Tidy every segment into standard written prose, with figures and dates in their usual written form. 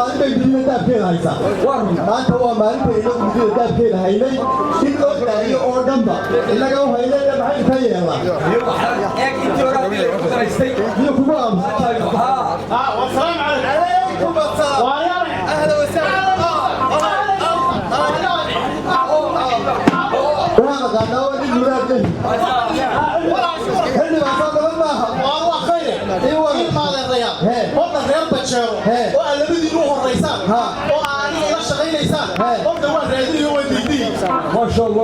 ما أنت بدي تأكل هايسا ما أنت هو ما أنت إنه بدي تأكل هايلي إنه تاني أوردن با إنه كم هايلي لما هاي تاني الله يكون والسلام عليكم السلام أهلا وسهلا وهذا قال له ولد مراد هل ما صار لما والله خير ايوه ما الرياض والله الرياض بتشيرو وقال بدي يروح الرئيسان واني لا شغيليسان والله وين رادي هو ديدي ما شاء الله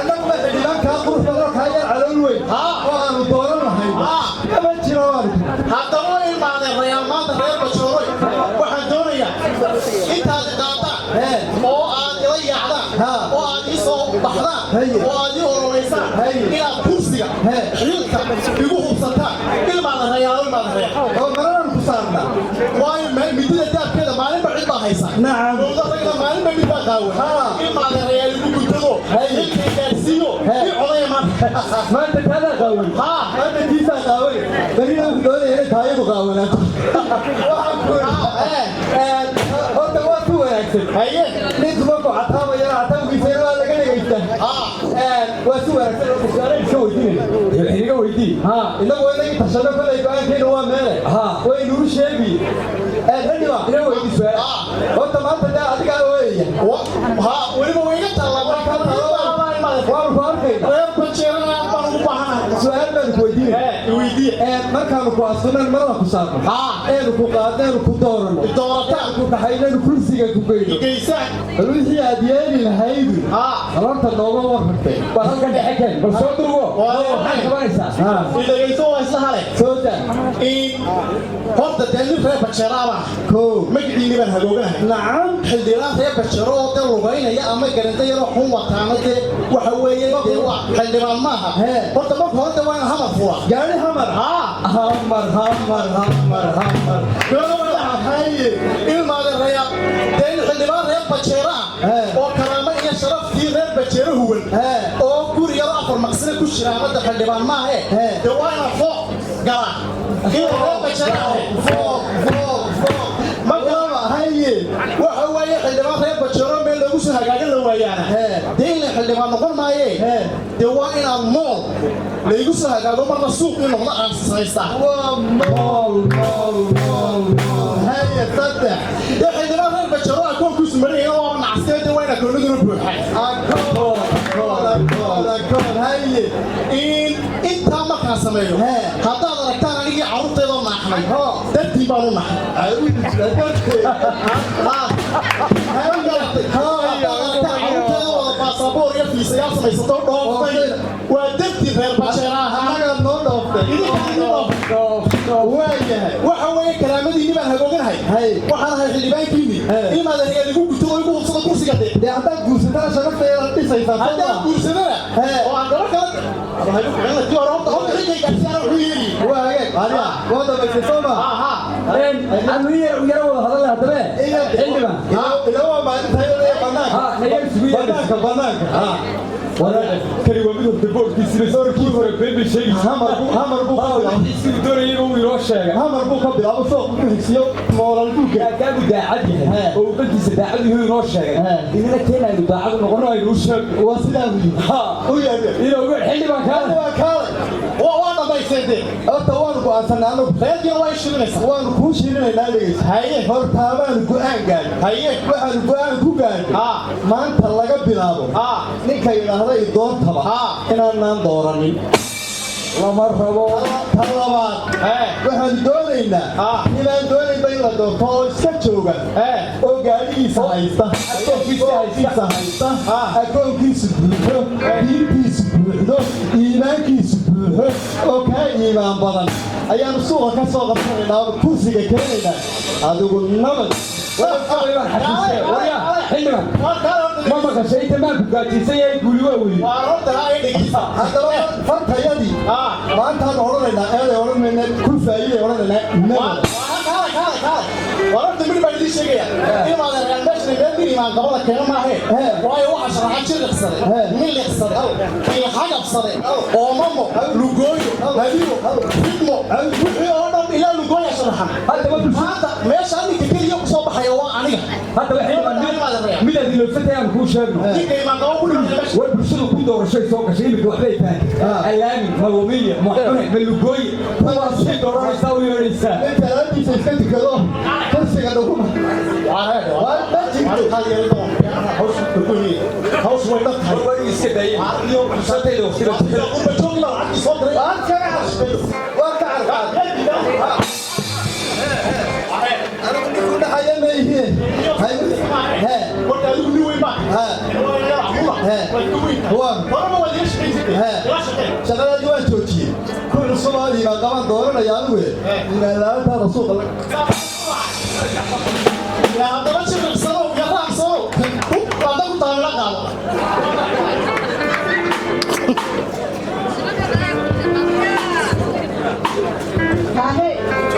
انا ما ادري لك اخر فضلك هاي على الوين وانا دورنا هاي ما تشيرو هذا وين ما الرياض ما الرياض بتشيرو waxaan doonayaa intaad qaataan oo aad ila yaacdaan oo aad ii soo baxdaan oo aad ii oromaysaan inaad kursiga xilka igu hubsataan ilmaada rayaalo ilmaada rayaalo oo maraan ku saarna waayo midida daabkeeda maalin baa cid baa haysa nacam dadka maalin baa mid baa qaawan ilmaada rayaalo igu gudado xilka gaarsiiyo ii codaya maanta kada qaawan maanta diisa qaawan bariina ku doonaya inay taayadu qaawanaato horta waa ku wanaagsan haye ninku markuu cataamayo cataamkiisa waa laga dhagaystaa waa si wanaagsan oo su'aalo iska weydiinay iniga weydii inagu inagii tashado kolay go-aankeena waa meele way nuru sheegi xildhiba ina weydii su'aal horta maanta daa adigaa weeya weliba wayga su'aal baan ku weydiinay markaanu ku asfunan marada ku saarno eenu ku qaadneenu ku doorano doorataan ku dhaxaynaynu kursiga ku geyno wixii aad yeeli lahaydu horta nooga warrantay bal halka dhexe keen bal soo durgo waxaad qabanaysaa idagayso waa isla hale soo daa horta dani reer bajaraaba magiciini baan hagooganahay nacam xildhibaan reer bajaro oo dal lugaynaya ama garanta yaroo xun wataana dee waxa weeye xildhibaan maaha horta marka horta waa hamar fura gaari hamar hamar haye ilmaada rayaa dee xildhibaan reer bajara oo karaama iyo sharaftii reer bajaro huwan oo guri yaro afar maqsina ku jira amada xildhibaan maaha dee waa ina fooq gala reer bajara magaalada haye waxa weeye xildhibaan reer bajaro meel lagu soo hagaagan la waayaana dee ila xildhibaan noqon maaye dee waa inaad mool laygu soo hagaago marna suuq in noqdo aan samaysta waa mool haye saddex dee xildhibaan reer bajaro akoonkiisu marayna waa nacsiyo dee waa ina koonaduna buuxay akoon haye intaa markaan sameeyo haddaad aragtaan anigii carruurteedoo naaxnay dartii baan u naxay baasaboor iyo fiisayaal samaysato dhooftay waa dartii reer bajeeraha anaga noo dhooftay waayahay waxa weeye karaamadiinni baan hagooganahay waxaan ahay xildhibaankiinni ilmaada reer igu guto oo igu hubsado kursiga dee haddaad guursatana sharafteeda dhisaysaa haddaad guursadana oo aan gaba kala كانوا يقولوا تبور كيسي صار كيف هو بيبي شيء همر بو يصير دور يجوا يروشة همر بو قبل أبو فوق يصير مورا البوك كانوا داعي وبنتي سداعي هو يروشة إذا كان عنده داعي نقولنا يروشة وسلامي ويا إذا هو حلي ما كان وانا ما يصير أتوانو أصلا خير جوا يشيلنا وانو كوش يشيلنا نادي هاي هرتابان كوان قال هاي كوان كوان ما أنت لقى بلابو نكاي هذا يدور تبع إننا دوراني ومرحبا طلبات waxaan doonaynaa inaan doonay bay la doorto oo iska jooga oo gaarigiisa haysta akoonkiisa buuxo diintiisa buuxdo iimaankiisa buuxo oo kaa iimaan badan ayaanu suuqa ka soo qabsanaynaa oo kursiga keenaynaa adigu nabad ماما كشيء تمام بقى تسيء يقولوا ولي. وارد هاي دقيقة. هذا فرق يدي. ما أنت هذا أورنا هذا أورنا من كل فايدة أورنا هذا. وارد من بعد ليش جاي. إيه ما أنا عندش نبدي ما قبل كلام ما هي. واي واحد شرحت شو يخسر. مين اللي يخسر؟ في حاجة بصر. أو ماما لوجوي. هذيو. فيلمو. وحي أورنا إلى لوجوي شرحنا. هذا ماشي عندي كتير يوم صباح حيوان hadda waxay mid aad iloobsatay aan kuu sheegno war bulshadu ku doorashay soo gashay imika waxbay tahay alaami malumiya muxune malugooye kuwaasay dooranaysaa u yeedhaysaa ninka alaabtiisa iska tukado kursiga dhuguma hoos way dhaqay war iska day iyo bulshadayda waqtiga waa ka carqaad anigu ninkuu dhaxaya ma yihiin shaqadaadii waan joojiyey kulli Soomaaliya baa qaban dooranaya anigu inaan la'aantaada suuqa Hey!